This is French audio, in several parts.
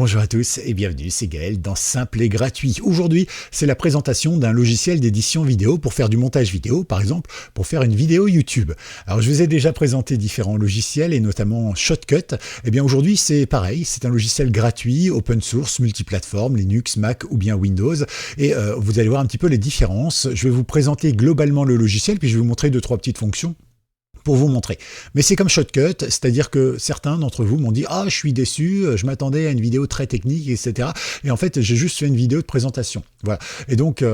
Bonjour à tous et bienvenue, c'est Gaël dans Simple et Gratuit. Aujourd'hui, c'est la présentation d'un logiciel d'édition vidéo pour faire du montage vidéo, par exemple, pour faire une vidéo YouTube. Alors, je vous ai déjà présenté différents logiciels et notamment Shotcut. Eh bien, aujourd'hui, c'est pareil, c'est un logiciel gratuit, open source, multiplateforme, Linux, Mac ou bien Windows. Et vous allez voir un petit peu les différences. Je vais vous présenter globalement le logiciel, puis je vais vous montrer 2-3 petites fonctions pour vous montrer. Mais c'est comme Shotcut, c'est-à-dire que certains d'entre vous m'ont dit « Ah, je suis déçu, je m'attendais à une vidéo très technique, etc. » Et en fait, j'ai juste fait une vidéo de présentation. Voilà. Et donc,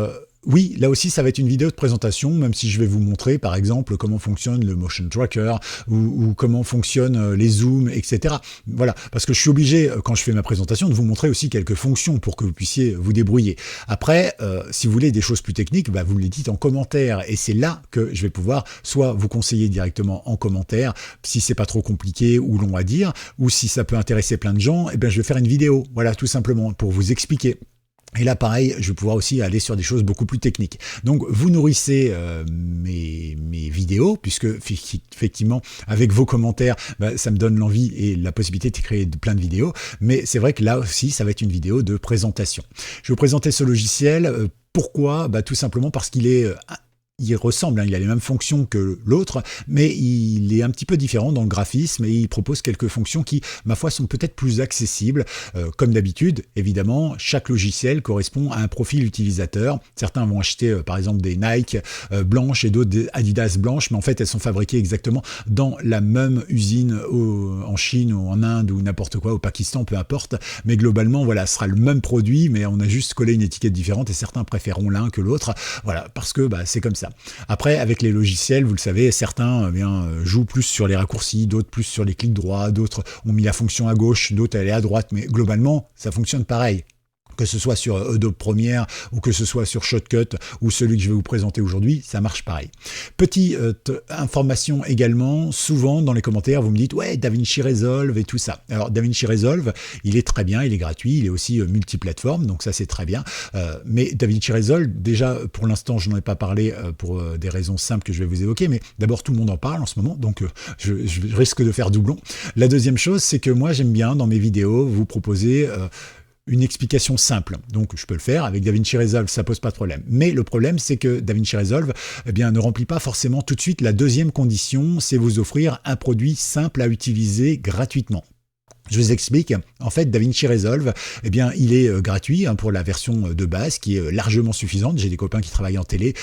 oui, là aussi, ça va être une vidéo de présentation, même si je vais vous montrer, par exemple, comment fonctionne le motion tracker ou comment fonctionnent les zooms, etc. Voilà, parce que je suis obligé, quand je fais ma présentation, de vous montrer aussi quelques fonctions pour que vous puissiez vous débrouiller. Après, si vous voulez des choses plus techniques, bah, vous me les dites en commentaire, et c'est là que je vais pouvoir soit vous conseiller directement en commentaire, si c'est pas trop compliqué ou long à dire, ou si ça peut intéresser plein de gens, eh bien, je vais faire une vidéo, voilà, tout simplement, pour vous expliquer. Et là, pareil, je vais pouvoir aussi aller sur des choses beaucoup plus techniques. Donc, vous nourrissez mes vidéos, puisque effectivement, avec vos commentaires, bah, ça me donne l'envie et la possibilité de créer plein de vidéos. Mais c'est vrai que là aussi, ça va être une vidéo de présentation. Je vais vous présenter ce logiciel. Pourquoi ? Bah, tout simplement parce qu'il est... Il ressemble, il a les mêmes fonctions que l'autre, mais il est un petit peu différent dans le graphisme et il propose quelques fonctions qui, ma foi, sont peut-être plus accessibles. Comme d'habitude, évidemment, chaque logiciel correspond à un profil utilisateur. Certains vont acheter, par exemple, des Nike blanches et d'autres des Adidas blanches, mais en fait, elles sont fabriquées exactement dans la même usine en Chine ou en Inde ou n'importe quoi, au Pakistan, peu importe. Mais globalement, voilà, ce sera le même produit, mais on a juste collé une étiquette différente et certains préféreront l'un que l'autre. Voilà, parce que bah, c'est comme ça. Après, avec les logiciels, vous le savez, certains jouent plus sur les raccourcis, d'autres plus sur les clics droits, d'autres ont mis la fonction à gauche, d'autres elle est à droite, mais globalement, ça fonctionne pareil. Que ce soit sur Adobe Premiere ou que ce soit sur Shotcut ou celui que je vais vous présenter aujourd'hui, ça marche pareil. Petite information également, souvent dans les commentaires, vous me dites « Ouais, DaVinci Resolve et tout ça ». Alors, DaVinci Resolve, il est très bien, il est gratuit, il est aussi multiplateforme, donc ça c'est très bien. Mais DaVinci Resolve, déjà, pour l'instant, je n'en ai pas parlé pour des raisons simples que je vais vous évoquer, mais d'abord, tout le monde en parle en ce moment, donc je risque de faire doublon. La deuxième chose, c'est que moi, j'aime bien, dans mes vidéos, vous proposer... une explication simple. Donc, je peux le faire. Avec DaVinci Resolve, ça pose pas de problème. Mais le problème, c'est que DaVinci Resolve, eh bien, ne remplit pas forcément tout de suite la deuxième condition, c'est vous offrir un produit simple à utiliser gratuitement. Je vous explique, en fait, DaVinci Resolve, eh bien, il est gratuit pour la version de base qui est largement suffisante. J'ai des copains qui travaillent en télé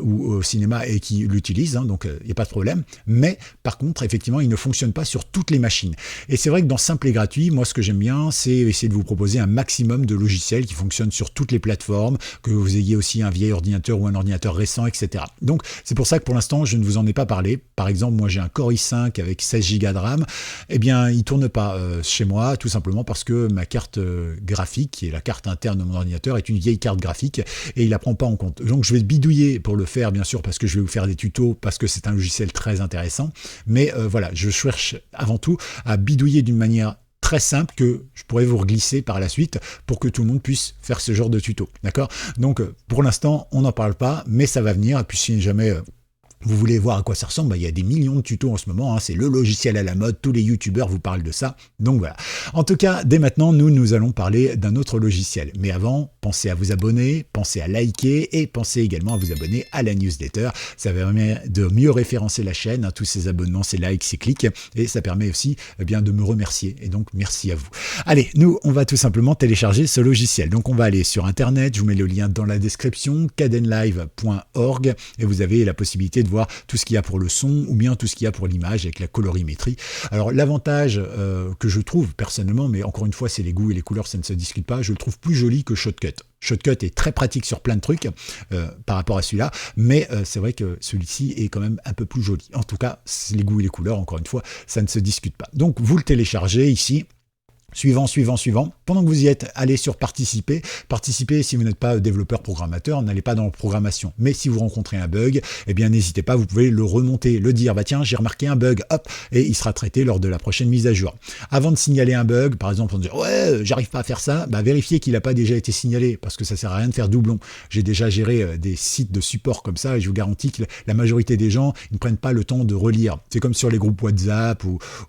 ou au cinéma et qui l'utilisent, donc il n'y a pas de problème. Mais par contre, effectivement, il ne fonctionne pas sur toutes les machines. Et c'est vrai que dans Simple et Gratuit, moi, ce que j'aime bien, c'est essayer de vous proposer un maximum de logiciels qui fonctionnent sur toutes les plateformes, que vous ayez aussi un vieil ordinateur ou un ordinateur récent, etc. Donc, c'est pour ça que pour l'instant, je ne vous en ai pas parlé. Par exemple, moi, j'ai un Core i5 avec 16 Go de RAM. Eh bien, il ne tourne pas chez moi, tout simplement parce que ma carte graphique, qui est la carte interne de mon ordinateur, est une vieille carte graphique et il la prend pas en compte. Donc je vais bidouiller pour le faire, bien sûr, parce que je vais vous faire des tutos, parce que c'est un logiciel très intéressant. Mais voilà, je cherche avant tout à bidouiller d'une manière très simple que je pourrais vous glisser par la suite pour que tout le monde puisse faire ce genre de tuto. D'accord ? Donc pour l'instant, on n'en parle pas, mais ça va venir. Et puis si jamais... vous voulez voir à quoi ça ressemble, il y a des millions de tutos en ce moment, c'est le logiciel à la mode, tous les youtubeurs vous parlent de ça, donc voilà. En tout cas, dès maintenant, nous allons parler d'un autre logiciel. Mais avant, pensez à vous abonner, pensez à liker et pensez également à vous abonner à la newsletter. Ça permet de mieux référencer la chaîne, tous ces abonnements, ces likes, ces clics, et ça permet aussi de me remercier, et donc merci à vous. Allez, nous, on va tout simplement télécharger ce logiciel. Donc on va aller sur Internet, je vous mets le lien dans la description, cadenlive.org, et vous avez la possibilité de voir tout ce qu'il y a pour le son ou bien tout ce qu'il y a pour l'image avec la colorimétrie. Alors l'avantage que je trouve personnellement, mais encore une fois c'est les goûts et les couleurs, ça ne se discute pas, je le trouve plus joli que Shotcut. Shotcut est très pratique sur plein de trucs par rapport à celui-là, mais c'est vrai que celui-ci est quand même un peu plus joli. En tout cas, les goûts et les couleurs, encore une fois, ça ne se discute pas. Donc vous le téléchargez ici. Suivant. Pendant que vous y êtes, allez sur participer. Participer, si vous n'êtes pas développeur programmateur, n'allez pas dans la programmation. Mais si vous rencontrez un bug, eh bien n'hésitez pas, vous pouvez le remonter, le dire, bah tiens, j'ai remarqué un bug, hop, et il sera traité lors de la prochaine mise à jour. Avant de signaler un bug, par exemple, on dit ouais, j'arrive pas à faire ça, bah vérifiez qu'il n'a pas déjà été signalé, parce que ça sert à rien de faire doublon. J'ai déjà géré des sites de support comme ça, et je vous garantis que la majorité des gens ils ne prennent pas le temps de relire. C'est comme sur les groupes WhatsApp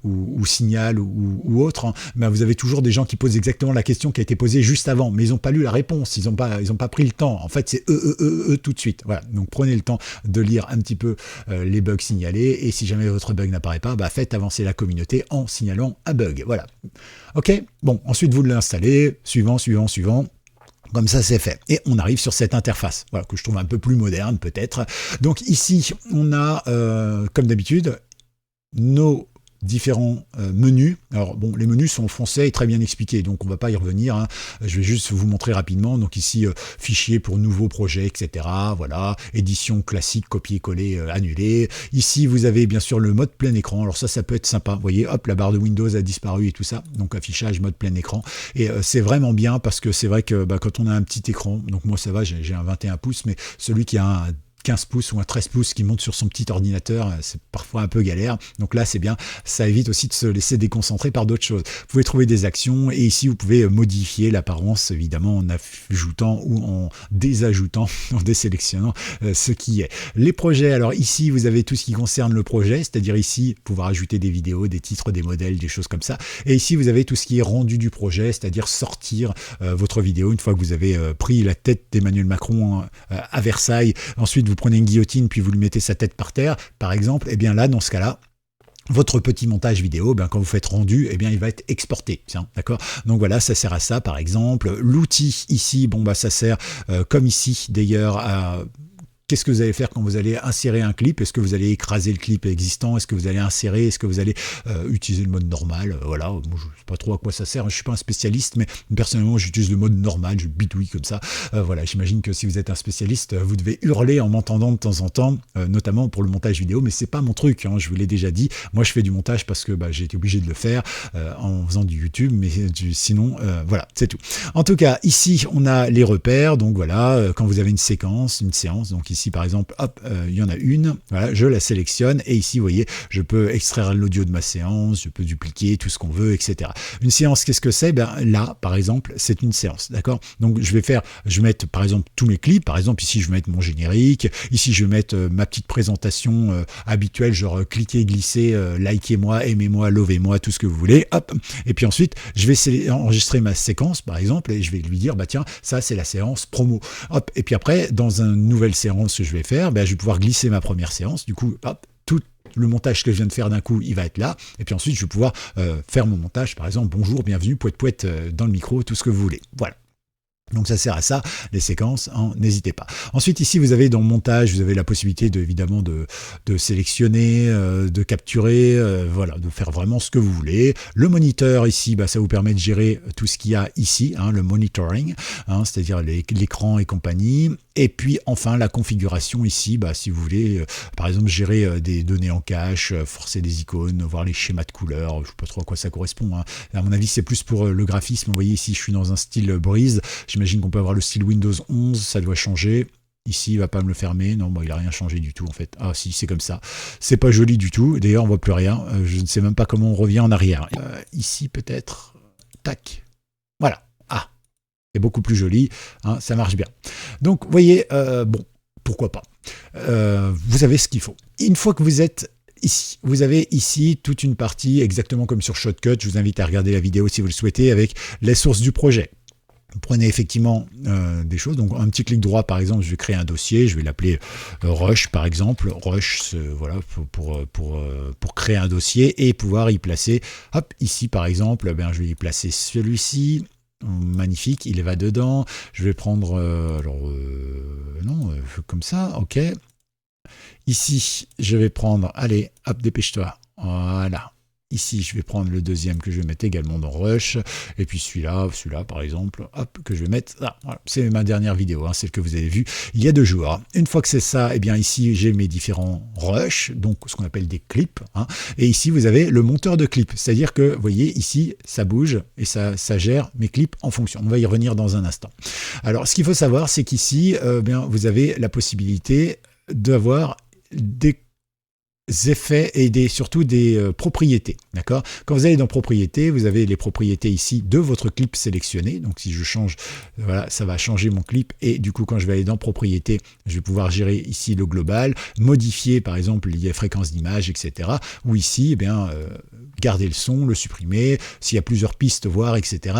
ou Signal ou autres, hein. Ben, vous avez avez toujours des gens qui posent exactement la question qui a été posée juste avant, mais ils n'ont pas lu la réponse, ils n'ont pas pris le temps. En fait, c'est tout de suite. Voilà. Donc prenez le temps de lire un petit peu les bugs signalés, et si jamais votre bug n'apparaît pas, faites avancer la communauté en signalant un bug. Voilà. Ok. Bon, ensuite vous l'installez, suivant. Comme ça, c'est fait. Et on arrive sur cette interface, voilà, que je trouve un peu plus moderne, peut-être. Donc ici, on a, comme d'habitude, nos différents menus. Alors bon, les menus sont en français et très bien expliqués, donc on va pas y revenir, hein. Je vais juste vous montrer rapidement. Donc ici, fichier pour nouveaux projets, etc. Voilà, édition classique, copier-coller, annuler. Ici, vous avez bien sûr le mode plein écran. Alors ça peut être sympa. Vous voyez, hop, la barre de Windows a disparu et tout ça. Donc affichage, mode plein écran. Et c'est vraiment bien parce que c'est vrai que quand on a un petit écran, donc moi ça va, j'ai un 21 pouces, mais celui qui a un 15 pouces ou un 13 pouces qui monte sur son petit ordinateur, c'est parfois un peu galère. Donc là, c'est bien, ça évite aussi de se laisser déconcentrer par d'autres choses. Vous pouvez trouver des actions et ici, vous pouvez modifier l'apparence, évidemment, en ajoutant ou en désajoutant, en désélectionnant ce qui est. Les projets, alors ici, vous avez tout ce qui concerne le projet, c'est-à-dire ici, pouvoir ajouter des vidéos, des titres, des modèles, des choses comme ça. Et ici, vous avez tout ce qui est rendu du projet, c'est-à-dire sortir votre vidéo une fois que vous avez pris la tête d'Emmanuel Macron à Versailles. Ensuite, vous prenez une guillotine, puis vous lui mettez sa tête par terre, par exemple, et bien là, dans ce cas-là, votre petit montage vidéo, quand vous faites rendu, il va être exporté. D'accord. Donc voilà, ça sert à ça, par exemple. L'outil ici, ça sert, comme ici d'ailleurs, à... Qu'est-ce que vous allez faire quand vous allez insérer un clip? Est-ce que vous allez écraser le clip existant? Est-ce que vous allez insérer? Est-ce que vous allez utiliser le mode normal? Voilà, moi, je ne sais pas trop à quoi ça sert. Je ne suis pas un spécialiste, mais personnellement, j'utilise le mode normal. Je bidouille comme ça. Voilà, j'imagine que si vous êtes un spécialiste, vous devez hurler en m'entendant de temps en temps, notamment pour le montage vidéo. Mais c'est pas mon truc, hein, je vous l'ai déjà dit. Moi, je fais du montage parce que j'ai été obligé de le faire en faisant du YouTube. Mais sinon, voilà, c'est tout. En tout cas, ici, on a les repères. Donc voilà, quand vous avez une séquence, une séance, donc ici par exemple, hop, il y en a une, voilà, je la sélectionne et ici vous voyez, je peux extraire l'audio de ma séance, je peux dupliquer tout ce qu'on veut, etc. Une séance, qu'est-ce que c'est? Là, par exemple, c'est une séance, d'accord? Donc je vais mettre par exemple tous mes clips, par exemple ici je vais mettre mon générique, ici je vais mettre ma petite présentation habituelle, genre cliquez, glissez, likez-moi, aimez-moi, lovez-moi, tout ce que vous voulez, hop, et puis ensuite je vais enregistrer ma séquence par exemple et je vais lui dire, tiens, ça c'est la séance promo, hop, et puis après dans une nouvelle séance que je vais faire, je vais pouvoir glisser ma première séance, du coup, hop, tout le montage que je viens de faire d'un coup, il va être là, et puis ensuite je vais pouvoir faire mon montage, par exemple, bonjour, bienvenue, poète dans le micro, tout ce que vous voulez, voilà. Donc ça sert à ça, les séquences, n'hésitez pas. Ensuite ici vous avez dans le montage, vous avez la possibilité évidemment de sélectionner, de capturer, voilà, de faire vraiment ce que vous voulez. Le moniteur ici, ça vous permet de gérer tout ce qu'il y a ici, le monitoring, c'est-à-dire l'écran et compagnie. Et puis enfin la configuration ici, si vous voulez par exemple gérer des données en cache, forcer des icônes, voir les schémas de couleurs, je ne sais pas trop à quoi ça correspond. À mon avis c'est plus pour le graphisme. Vous voyez ici je suis dans un style Breeze, j'imagine qu'on peut avoir le style Windows 11, ça doit changer. Ici, il va pas me le fermer. Non, il n'a rien changé du tout, en fait. Ah, si, c'est comme ça. C'est pas joli du tout. D'ailleurs, on voit plus rien. Je ne sais même pas comment on revient en arrière. Ici, peut-être. Tac. Voilà. Ah. C'est beaucoup plus joli. Ça marche bien. Donc, vous voyez, pourquoi pas. Vous avez ce qu'il faut. Une fois que vous êtes ici, vous avez ici toute une partie, exactement comme sur Shotcut. Je vous invite à regarder la vidéo si vous le souhaitez, avec les sources du projet. Vous prenez effectivement des choses, donc un petit clic droit par exemple, je vais créer un dossier, je vais l'appeler Rush par exemple, Rush voilà, pour créer un dossier et pouvoir y placer, hop, ici par exemple, je vais y placer celui-ci, magnifique, il va dedans, je vais prendre, comme ça, ok, ici je vais prendre, allez, hop, dépêche-toi, voilà. Ici, je vais prendre le deuxième que je vais mettre également dans Rush. Et puis celui-là, par exemple, hop, que je vais mettre là. Voilà. C'est ma dernière vidéo, celle que vous avez vue il y a 2 jours. Une fois que c'est ça, ici, j'ai mes différents Rush, donc ce qu'on appelle des clips. Et ici, vous avez le monteur de clips. C'est-à-dire que, vous voyez, ici, ça bouge et ça gère mes clips en fonction. On va y revenir dans un instant. Alors, ce qu'il faut savoir, c'est qu'ici, vous avez la possibilité d'avoir des effets et surtout des propriétés, d'accord? Quand vous allez dans propriétés, vous avez les propriétés ici de votre clip sélectionné, donc si je change, voilà, ça va changer mon clip et du coup quand je vais aller dans propriétés, je vais pouvoir gérer ici le global, modifier par exemple les fréquences d'image, etc. ou ici, garder le son, le supprimer, s'il y a plusieurs pistes, voir, etc.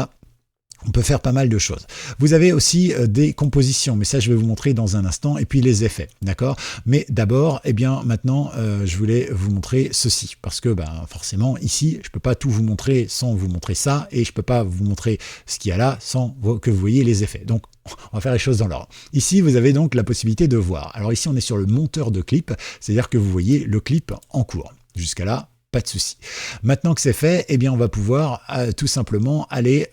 On peut faire pas mal de choses. Vous avez aussi des compositions, mais ça je vais vous montrer dans un instant, et puis les effets, d'accord? Mais d'abord, eh bien maintenant, je voulais vous montrer ceci, parce que forcément ici, je peux pas tout vous montrer sans vous montrer ça, et je peux pas vous montrer ce qu'il y a là sans que vous voyez les effets. Donc on va faire les choses dans l'ordre. Ici, vous avez donc la possibilité de voir. Alors ici, on est sur le monteur de clip, c'est-à-dire que vous voyez le clip en cours. Jusqu'à là, pas de souci. Maintenant que c'est fait, eh bien on va pouvoir tout simplement aller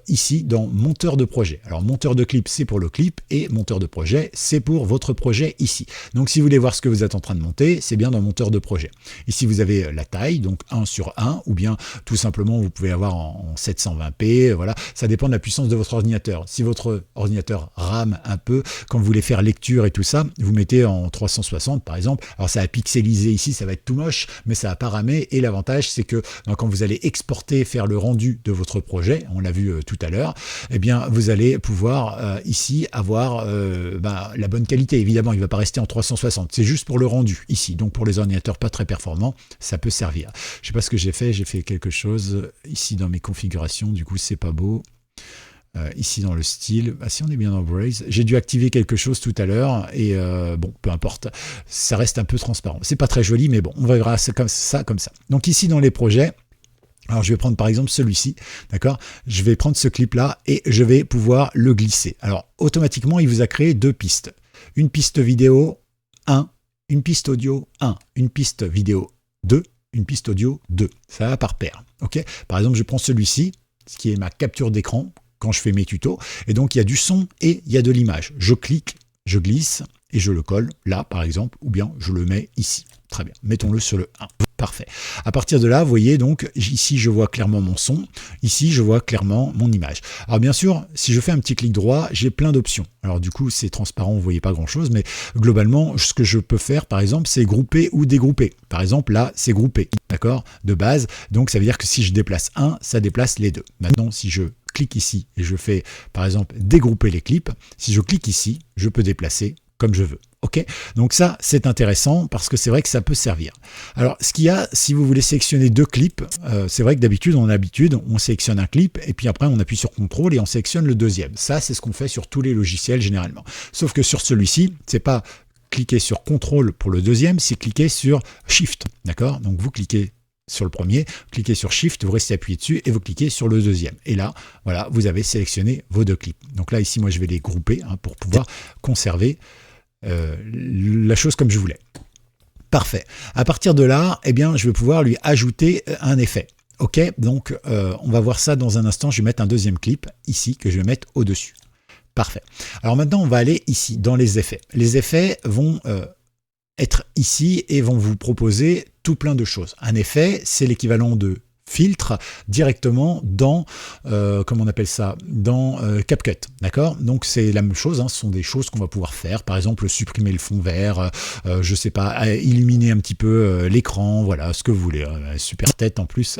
ici dans monteur de projet. Alors monteur de clip, c'est pour le clip, et monteur de projet, c'est pour votre projet ici. Donc si vous voulez voir ce que vous êtes en train de monter, c'est bien dans monteur de projet. Ici vous avez la taille, donc 1:1, ou bien tout simplement vous pouvez avoir en 720p, voilà. Ça dépend de la puissance de votre ordinateur. Si votre ordinateur rame un peu, quand vous voulez faire lecture et tout ça, vous mettez en 360 par exemple. Alors ça va pixeliser ici, ça va être tout moche, mais ça va pas ramer. Et l'avantage, c'est que quand vous allez exporter, faire le rendu de votre projet, on l'a vu tout à l'heure, eh bien, vous allez pouvoir ici avoir la bonne qualité. Évidemment, il ne va pas rester en 360. C'est juste pour le rendu ici. Donc, pour les ordinateurs pas très performants, ça peut servir. Je ne sais pas ce que j'ai fait. J'ai fait quelque chose ici dans mes configurations. Du coup, c'est pas beau. Ici dans le style, si on est bien dans Braze, j'ai dû activer quelque chose tout à l'heure et bon, peu importe, ça reste un peu transparent. C'est pas très joli, mais bon, on verra ça comme ça. Donc ici dans les projets, alors je vais prendre par exemple celui-ci, d'accord? Je vais prendre ce clip-là et je vais pouvoir le glisser. Alors automatiquement, il vous a créé deux pistes. Une piste vidéo 1, une piste audio 1, une piste vidéo 2, une piste audio 2. Ça va par paire, ok? Par exemple, je prends celui-ci, ce qui est ma capture d'écran, quand je fais mes tutos, et donc il y a du son et il y a de l'image. Je clique, je glisse et je le colle là par exemple, ou bien je le mets ici. Très bien, mettons-le sur le 1. Parfait. À partir de là, vous voyez donc, ici je vois clairement mon son, ici je vois clairement mon image. Alors bien sûr, si je fais un petit clic droit, j'ai plein d'options. Alors du coup, c'est transparent, vous voyez pas grand-chose, mais globalement, ce que je peux faire par exemple, c'est grouper ou dégrouper. Par exemple, là, c'est grouper, d'accord, de base. Donc ça veut dire que si je déplace un, ça déplace les deux. Maintenant, si je clique ici et je fais par exemple dégrouper les clips, si je clique ici, je peux déplacer comme je veux. Ok, donc ça c'est intéressant parce que c'est vrai que ça peut servir. Alors ce qu'il y a, si vous voulez sélectionner deux clips, c'est vrai que d'habitude on sélectionne un clip et puis après on appuie sur CTRL et on sélectionne le deuxième. Ça c'est ce qu'on fait sur tous les logiciels généralement. Sauf que sur celui-ci, c'est pas cliquer sur CTRL pour le deuxième, c'est cliquer sur Shift. D'accord, donc vous cliquez sur le premier, cliquez sur Shift, vous restez appuyé dessus et vous cliquez sur le deuxième. Et là, voilà, vous avez sélectionné vos deux clips. Donc là, ici, moi, je vais les grouper pour pouvoir conserver la chose comme je voulais. Parfait. À partir de là, eh bien, je vais pouvoir lui ajouter un effet. Ok, donc on va voir ça dans un instant. Je vais mettre un deuxième clip ici que je vais mettre au-dessus. Parfait. Alors maintenant, on va aller ici, dans les effets. Les effets vont être ici et vont vous proposer tout plein de choses. Un effet, c'est l'équivalent de filtre directement dans, comment on appelle ça, dans CapCut, d'accord? Donc c'est la même chose, ce sont des choses qu'on va pouvoir faire, par exemple supprimer le fond vert, je sais pas, illuminer un petit peu l'écran, voilà, ce que vous voulez, super tête en plus.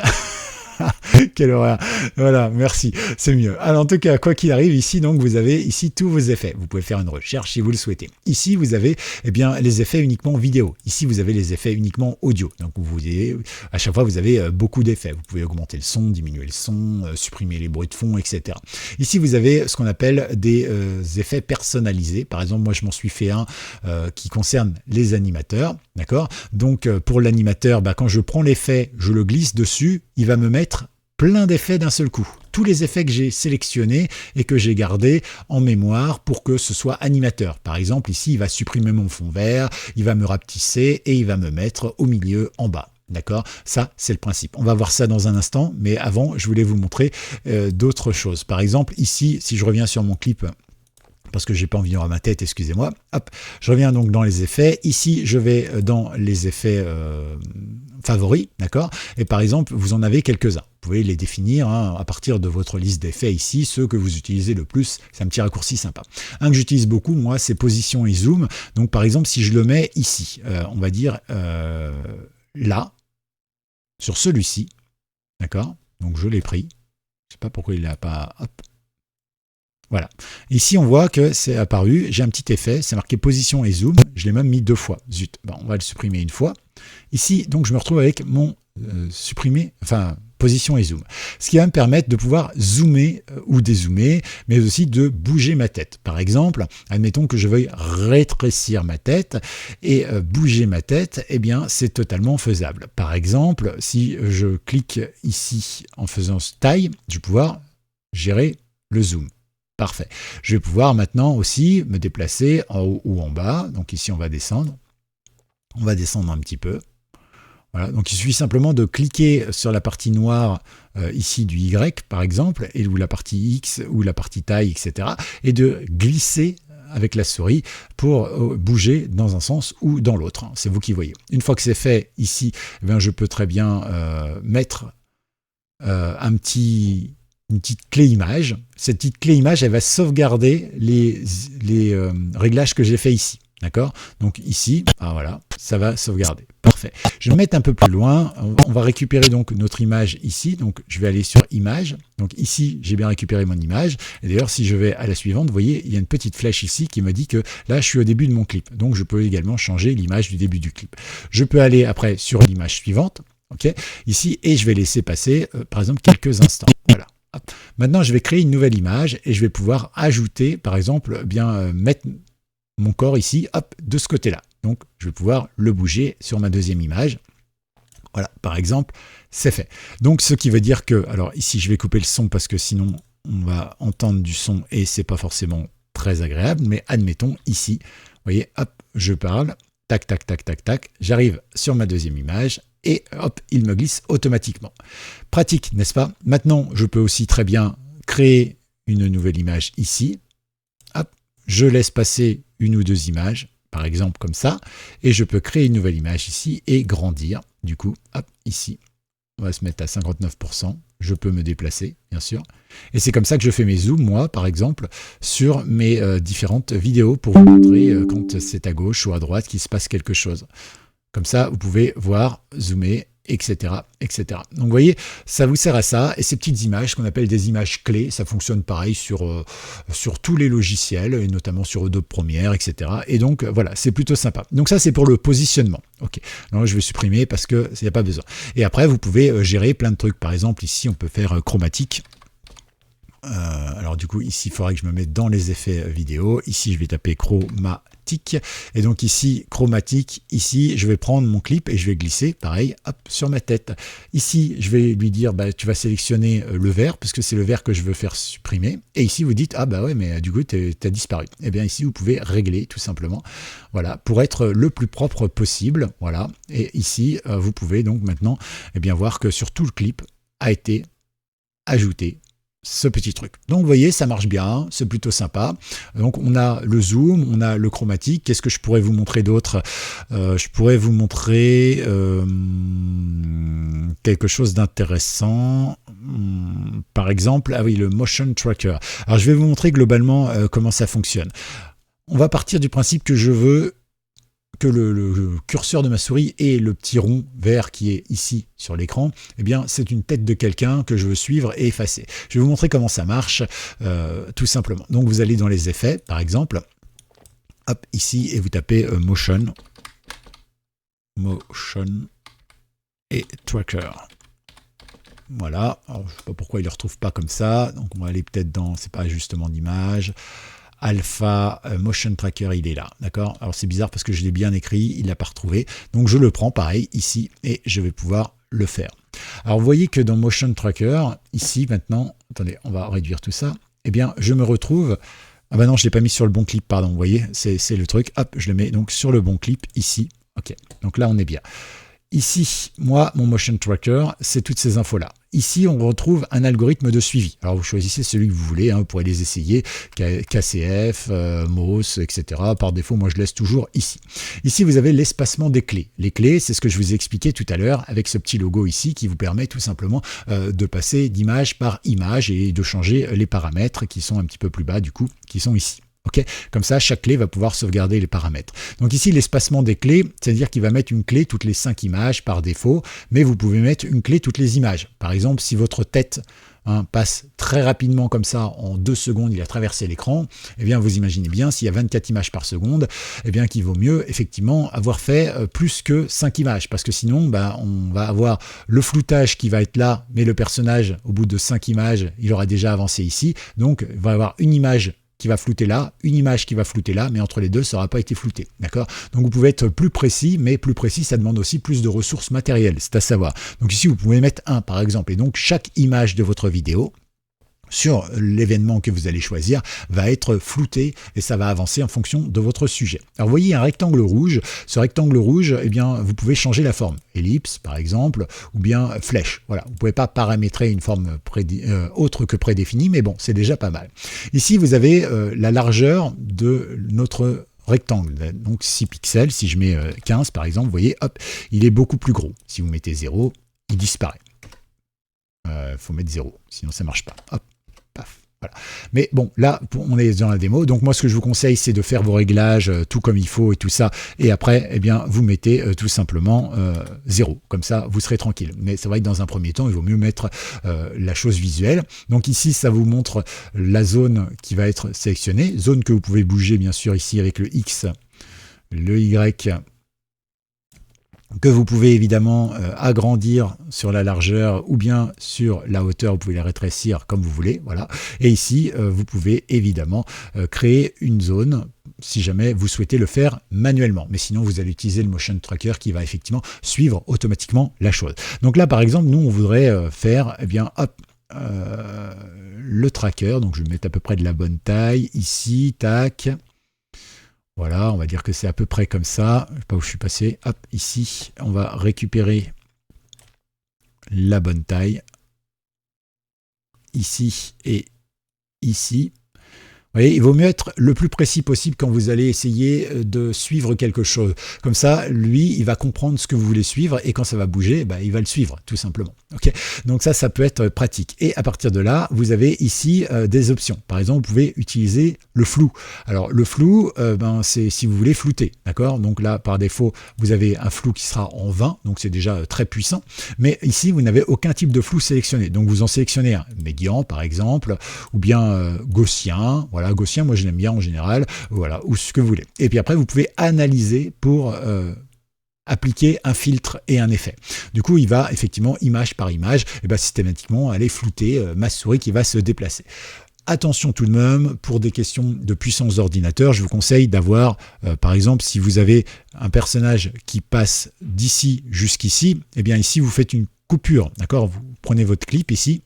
Quelle horreur. Voilà, merci, c'est mieux. Alors en tout cas, quoi qu'il arrive, ici donc vous avez ici tous vos effets. Vous pouvez faire une recherche si vous le souhaitez. Ici vous avez les effets uniquement vidéo. Ici vous avez les effets uniquement audio. Donc à chaque fois vous avez beaucoup d'effets. Vous pouvez augmenter le son, diminuer le son, supprimer les bruits de fond, etc. Ici vous avez ce qu'on appelle des effets personnalisés. Par exemple, moi je m'en suis fait un qui concerne les animateurs. D'accord? Donc pour l'animateur, quand je prends l'effet, je le glisse dessus, il va me mettre plein d'effets d'un seul coup. Tous les effets que j'ai sélectionnés et que j'ai gardés en mémoire pour que ce soit animateur. Par exemple, ici, il va supprimer mon fond vert, il va me rapetisser et il va me mettre au milieu en bas. D'accord? Ça, c'est le principe. On va voir ça dans un instant, mais avant, je voulais vous montrer d'autres choses. Par exemple, ici, si je reviens sur mon clip, parce que j'ai pas envie d'avoir ma tête, excusez-moi. Hop, je reviens donc dans les effets. Ici, je vais dans les effets favoris, d'accord? Et par exemple, vous en avez quelques-uns. Vous pouvez les définir à partir de votre liste d'effets ici, ceux que vous utilisez le plus. C'est un petit raccourci sympa. Un que j'utilise beaucoup, moi, c'est position et zoom. Donc, par exemple, si je le mets ici, on va dire là, sur celui-ci, d'accord? Donc, je l'ai pris. Je sais pas pourquoi il n'a pas... Hop. Voilà. Ici, on voit que c'est apparu. J'ai un petit effet. C'est marqué position et zoom. Je l'ai même mis 2 fois. Zut. On va le supprimer une fois. Ici, donc, je me retrouve avec mon supprimer, enfin position et zoom. Ce qui va me permettre de pouvoir zoomer ou dézoomer, mais aussi de bouger ma tête. Par exemple, admettons que je veuille rétrécir ma tête et bouger ma tête, eh bien c'est totalement faisable. Par exemple, si je clique ici en faisant taille, je vais pouvoir gérer le zoom. Parfait. Je vais pouvoir maintenant aussi me déplacer en haut ou en bas. Donc ici, on va descendre. On va descendre un petit peu. Voilà, donc il suffit simplement de cliquer sur la partie noire ici du Y par exemple, ou la partie X ou la partie taille, etc. et de glisser avec la souris pour bouger dans un sens ou dans l'autre. C'est vous qui voyez. Une fois que c'est fait ici, eh bien, je peux très bien mettre une petite clé image. Cette petite clé image, elle va sauvegarder les réglages que j'ai fait ici. D'accord? Donc ici, voilà, ça va sauvegarder. Parfait. Je vais me mettre un peu plus loin. On va récupérer donc notre image ici. Donc je vais aller sur image. Donc ici, j'ai bien récupéré mon image. Et d'ailleurs, si je vais à la suivante, vous voyez, il y a une petite flèche ici qui me dit que là, je suis au début de mon clip. Donc je peux également changer l'image du début du clip. Je peux aller après sur l'image suivante. OK? Ici, et je vais laisser passer, par exemple, quelques instants. Voilà. Hop. Maintenant, je vais créer une nouvelle image et je vais pouvoir ajouter, par exemple, mettre mon corps ici, hop, de ce côté-là. Donc, je vais pouvoir le bouger sur ma deuxième image. Voilà, par exemple, c'est fait. Donc, ce qui veut dire que, alors ici, je vais couper le son parce que sinon, on va entendre du son et c'est pas forcément très agréable. Mais admettons, ici, vous voyez, hop, je parle, tac, tac, tac, tac, tac, j'arrive sur ma deuxième image et hop, il me glisse automatiquement. Pratique, n'est-ce pas? Maintenant, je peux aussi très bien créer une nouvelle image ici. Hop, je laisse passer une ou deux images, par exemple comme ça, et je peux créer une nouvelle image ici et grandir. Du coup, hop, ici, on va se mettre à 59%. Je peux me déplacer, bien sûr. Et c'est comme ça que je fais mes zooms, moi, par exemple, sur mes différentes vidéos pour vous montrer quand c'est à gauche ou à droite qu'il se passe quelque chose. Comme ça, vous pouvez voir, zoomer, etc., etc. Donc, vous voyez, ça vous sert à ça. Et ces petites images qu'on appelle des images clés, ça fonctionne pareil sur tous les logiciels, et notamment sur Adobe Premiere, etc. Et donc, voilà, c'est plutôt sympa. Donc, ça, c'est pour le positionnement. OK. Donc, je vais supprimer parce qu'il n'y a pas besoin. Et après, vous pouvez gérer plein de trucs. Par exemple, ici, on peut faire chromatique. Alors du coup ici il faudra que je me mette dans les effets vidéo. Ici je vais taper chromatique et donc ici chromatique, ici je vais prendre mon clip et je vais glisser pareil hop, sur ma tête. Ici je vais lui dire tu vas sélectionner le vert parce que c'est le vert que je veux faire supprimer et ici vous dites ouais mais du coup t'as disparu. Et bien ici vous pouvez régler tout simplement voilà pour être le plus propre possible voilà et ici vous pouvez donc maintenant voir que sur tout le clip a été ajouté ce petit truc. Donc vous voyez, ça marche bien, c'est plutôt sympa. Donc on a le zoom, on a le chromatique. Qu'est-ce que je pourrais vous montrer d'autre? Je pourrais vous montrer quelque chose d'intéressant. Par exemple, le motion tracker. Alors je vais vous montrer globalement comment ça fonctionne. On va partir du principe que je veux que le curseur de ma souris et le petit rond vert qui est ici sur l'écran, c'est une tête de quelqu'un que je veux suivre et effacer. Je vais vous montrer comment ça marche, tout simplement. Donc vous allez dans les effets, par exemple, hop, ici, et vous tapez motion et tracker. Voilà, alors, je ne sais pas pourquoi il ne le retrouve pas comme ça, donc on va aller peut-être dans, c'est pas ajustement d'image, Alpha Motion Tracker, il est là, d'accord? Alors c'est bizarre parce que je l'ai bien écrit, il l'a pas retrouvé. Donc je le prends pareil ici et je vais pouvoir le faire. Alors vous voyez que dans Motion Tracker, ici maintenant, attendez, on va réduire tout ça. Je me retrouve, non, je l'ai pas mis sur le bon clip, pardon. Vous voyez, c'est le truc. Hop, je le mets donc sur le bon clip ici. Ok, donc là on est bien. Ici, moi, mon Motion Tracker, c'est toutes ces infos-là. Ici, on retrouve un algorithme de suivi. Alors, vous choisissez celui que vous voulez, vous pourrez les essayer, KCF, MOS, etc. Par défaut, moi, je laisse toujours ici. Ici, vous avez l'espacement des clés. Les clés, c'est ce que je vous ai expliqué tout à l'heure avec ce petit logo ici qui vous permet tout simplement de passer d'image par image et de changer les paramètres qui sont un petit peu plus bas, du coup, qui sont ici. Okay, comme ça, chaque clé va pouvoir sauvegarder les paramètres. Donc ici, l'espacement des clés, c'est-à-dire qu'il va mettre une clé toutes les 5 images par défaut, mais vous pouvez mettre une clé toutes les images. Par exemple, si votre tête passe très rapidement comme ça, en 2 secondes, il a traversé l'écran, eh bien vous imaginez bien, s'il y a 24 images par seconde, eh bien qu'il vaut mieux effectivement avoir fait plus que 5 images, parce que sinon on va avoir le floutage qui va être là, mais le personnage, au bout de 5 images, il aura déjà avancé ici, donc il va y avoir une image qui va flouter là, une image qui va flouter là, mais entre les deux, ça n'aura pas été flouté, d'accord? Donc vous pouvez être plus précis, mais plus précis, ça demande aussi plus de ressources matérielles, c'est à savoir. Donc ici, vous pouvez mettre 1 par exemple, et donc chaque image de votre vidéo, sur l'événement que vous allez choisir, va être flouté et ça va avancer en fonction de votre sujet. Alors vous voyez un rectangle rouge, ce rectangle rouge, eh bien, vous pouvez changer la forme, ellipse par exemple, ou bien flèche. Voilà, vous ne pouvez pas paramétrer une forme autre que prédéfinie, mais bon, c'est déjà pas mal. Ici, vous avez la largeur de notre rectangle, donc 6 pixels, si je mets 15 par exemple, vous voyez, hop, il est beaucoup plus gros. Si vous mettez 0, il disparaît. Faut mettre 0, sinon ça ne marche pas. Hop. Voilà. Mais bon, là, on est dans la démo. Donc moi, ce que je vous conseille, c'est de faire vos réglages tout comme il faut et tout ça. Et après, eh bien, vous mettez tout simplement 0. Comme ça, vous serez tranquille. Mais c'est vrai que dans un premier temps, il vaut mieux mettre la chose visuelle. Donc ici, ça vous montre la zone qui va être sélectionnée. Zone que vous pouvez bouger, bien sûr, ici avec le X, le Y, que vous pouvez évidemment agrandir sur la largeur ou bien sur la hauteur, vous pouvez la rétrécir comme vous voulez, voilà. Et ici, vous pouvez évidemment créer une zone si jamais vous souhaitez le faire manuellement. Mais sinon, vous allez utiliser le motion tracker qui va effectivement suivre automatiquement la chose. Donc là, par exemple, nous, on voudrait faire, eh bien, hop, le tracker. Donc je vais mettre à peu près de la bonne taille ici, tac. Voilà, on va dire que c'est à peu près comme ça. Je ne sais pas où je suis passé. Hop, ici, on va récupérer la bonne taille. Ici et ici. Vous voyez, il vaut mieux être le plus précis possible quand vous allez essayer de suivre quelque chose. Comme ça, lui, il va comprendre ce que vous voulez suivre et quand ça va bouger, il va le suivre, tout simplement. Okay, donc ça peut être pratique. Et à partir de là, vous avez ici des options. Par exemple, vous pouvez utiliser le flou. Alors, le flou, c'est si vous voulez flouter. D'accord? Donc là, par défaut, vous avez un flou qui sera en 20, donc c'est déjà très puissant. Mais ici, vous n'avez aucun type de flou sélectionné. Donc, vous en sélectionnez un médian, par exemple, ou bien gaussien. Voilà, gaussien, moi je l'aime bien en général, voilà, ou ce que vous voulez. Et puis après, vous pouvez analyser pour appliquer un filtre et un effet. Du coup, il va effectivement, image par image, et systématiquement aller flouter ma souris qui va se déplacer. Attention tout de même, pour des questions de puissance d'ordinateur, je vous conseille d'avoir, par exemple, si vous avez un personnage qui passe d'ici jusqu'ici, eh bien ici, vous faites une coupure, d'accord? Vous prenez votre clip ici,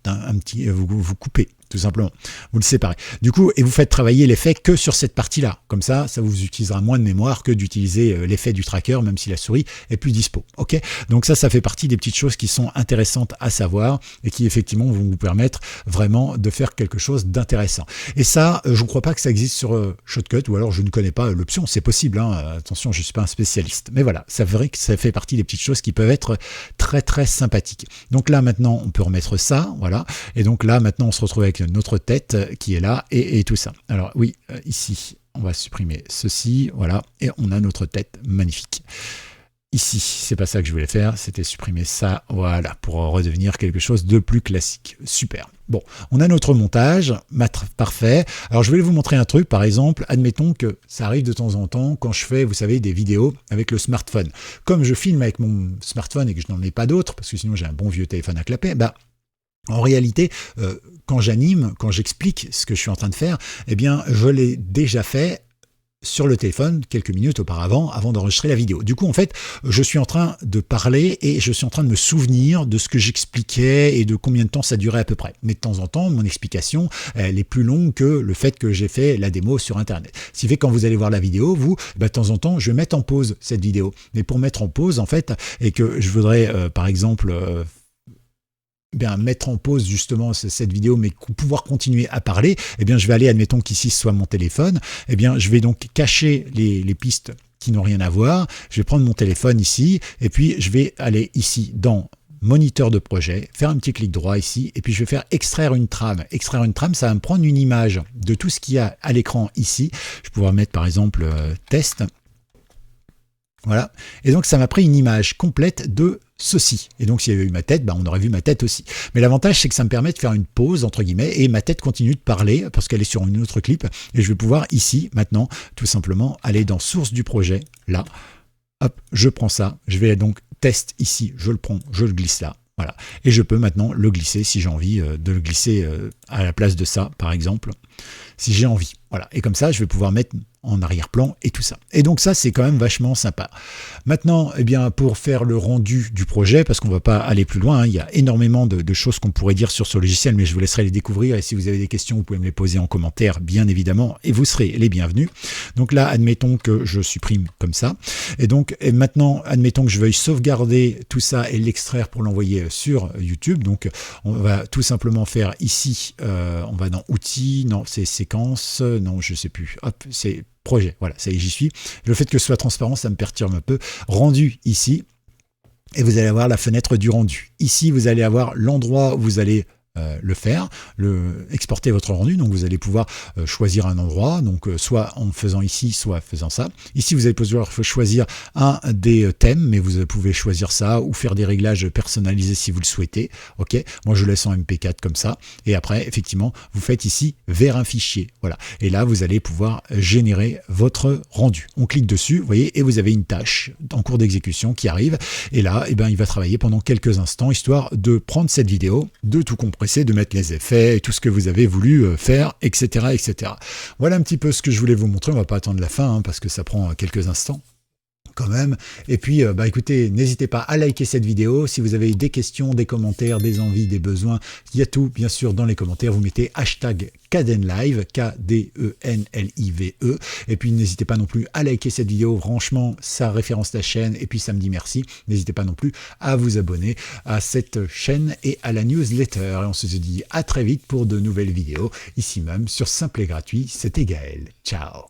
vous coupez, tout simplement. Vous le séparez. Du coup, et vous faites travailler l'effet que sur cette partie-là. Comme ça, ça vous utilisera moins de mémoire que d'utiliser l'effet du tracker, même si la souris est plus dispo. Ok? Donc ça fait partie des petites choses qui sont intéressantes à savoir et qui effectivement vont vous permettre vraiment de faire quelque chose d'intéressant. Et ça, je ne crois pas que ça existe sur Shotcut, ou alors je ne connais pas l'option. C'est possible, hein. Attention, je ne suis pas un spécialiste. Mais voilà, c'est vrai que ça fait partie des petites choses qui peuvent être très très sympathiques. Donc là, maintenant, on peut remettre ça, voilà. Et donc là, maintenant, on se retrouve avec notre tête qui est là et tout ça. Alors oui, ici, on va supprimer ceci, voilà, et on a notre tête magnifique. Ici, c'est pas ça que je voulais faire, c'était supprimer ça, voilà, pour redevenir quelque chose de plus classique. Super. Bon, on a notre montage, parfait. Alors, je vais vous montrer un truc, par exemple, admettons que ça arrive de temps en temps quand je fais, vous savez, des vidéos avec le smartphone. Comme je filme avec mon smartphone et que je n'en ai pas d'autre, parce que sinon j'ai un bon vieux téléphone à clapet, en réalité, quand j'anime, quand j'explique ce que je suis en train de faire, eh bien, je l'ai déjà fait sur le téléphone quelques minutes auparavant, avant d'enregistrer la vidéo. Du coup, en fait, je suis en train de parler et je suis en train de me souvenir de ce que j'expliquais et de combien de temps ça durait à peu près. Mais de temps en temps, mon explication, elle est plus longue que le fait que j'ai fait la démo sur Internet. Ce qui fait que quand vous allez voir la vidéo, vous, de temps en temps, je vais mettre en pause cette vidéo. Mais pour mettre en pause, en fait, et que je voudrais, par exemple, mettre en pause justement cette vidéo, mais pouvoir continuer à parler, eh bien je vais aller, admettons qu'ici ce soit mon téléphone, eh bien je vais donc cacher les pistes qui n'ont rien à voir, je vais prendre mon téléphone ici, et puis je vais aller ici dans moniteur de projet, faire un petit clic droit ici, et puis je vais faire extraire une trame. Extraire une trame, ça va me prendre une image de tout ce qu'il y a à l'écran ici. Je vais pouvoir mettre par exemple test. Voilà. Et donc, ça m'a pris une image complète de ceci. Et donc, s'il y avait eu ma tête, on aurait vu ma tête aussi. Mais l'avantage, c'est que ça me permet de faire une pause, entre guillemets, et ma tête continue de parler parce qu'elle est sur une autre clip. Et je vais pouvoir ici, maintenant, tout simplement, aller dans source du projet, là. Hop, je prends ça. Je vais donc test ici. Je le prends, je le glisse là. Voilà. Et je peux maintenant le glisser si j'ai envie de le glisser à la place de ça, par exemple, si j'ai envie. Voilà. Et comme ça, je vais pouvoir mettre en arrière-plan et tout ça. Et donc ça, c'est quand même vachement sympa. Maintenant, eh bien, pour faire le rendu du projet, parce qu'on ne va pas aller plus loin, il y a énormément de choses qu'on pourrait dire sur ce logiciel, mais je vous laisserai les découvrir. Et si vous avez des questions, vous pouvez me les poser en commentaire, bien évidemment, et vous serez les bienvenus. Donc là, admettons que je supprime comme ça. Et donc, maintenant, admettons que je veuille sauvegarder tout ça et l'extraire pour l'envoyer sur YouTube. Donc, on va tout simplement faire ici, on va dans Outils, non, c'est Séquences, non, je sais plus. Hop, c'est Projet, voilà, ça y est, j'y suis. Le fait que ce soit transparent, ça me perturbe un peu. Rendu ici, et vous allez avoir la fenêtre du rendu. Ici, vous allez avoir l'endroit où vous allez le faire, exporter votre rendu. Donc vous allez pouvoir choisir un endroit, donc soit en faisant ici, soit en faisant ça. Ici, vous allez pouvoir choisir un des thèmes, mais vous pouvez choisir ça ou faire des réglages personnalisés si vous le souhaitez. Ok, moi je laisse en MP4 comme ça. Et après, effectivement, vous faites ici vers un fichier. Voilà. Et là, vous allez pouvoir générer votre rendu. On clique dessus, vous voyez, et vous avez une tâche en cours d'exécution qui arrive. Et là, eh ben, il va travailler pendant quelques instants, histoire de prendre cette vidéo, de tout compresser, de mettre les effets et tout ce que vous avez voulu faire, etc., etc. Voilà un petit peu ce que je voulais vous montrer. On va pas attendre la fin parce que ça prend quelques instants quand même. Et puis, écoutez, n'hésitez pas à liker cette vidéo. Si vous avez des questions, des commentaires, des envies, des besoins, il y a tout, bien sûr, dans les commentaires. Vous mettez hashtag Kdenlive, Kdenlive. Et puis, n'hésitez pas non plus à liker cette vidéo. Franchement, ça référence la chaîne et puis ça me dit merci. N'hésitez pas non plus à vous abonner à cette chaîne et à la newsletter. Et on se dit à très vite pour de nouvelles vidéos, ici même sur Simple et Gratuit. C'était Gaël. Ciao.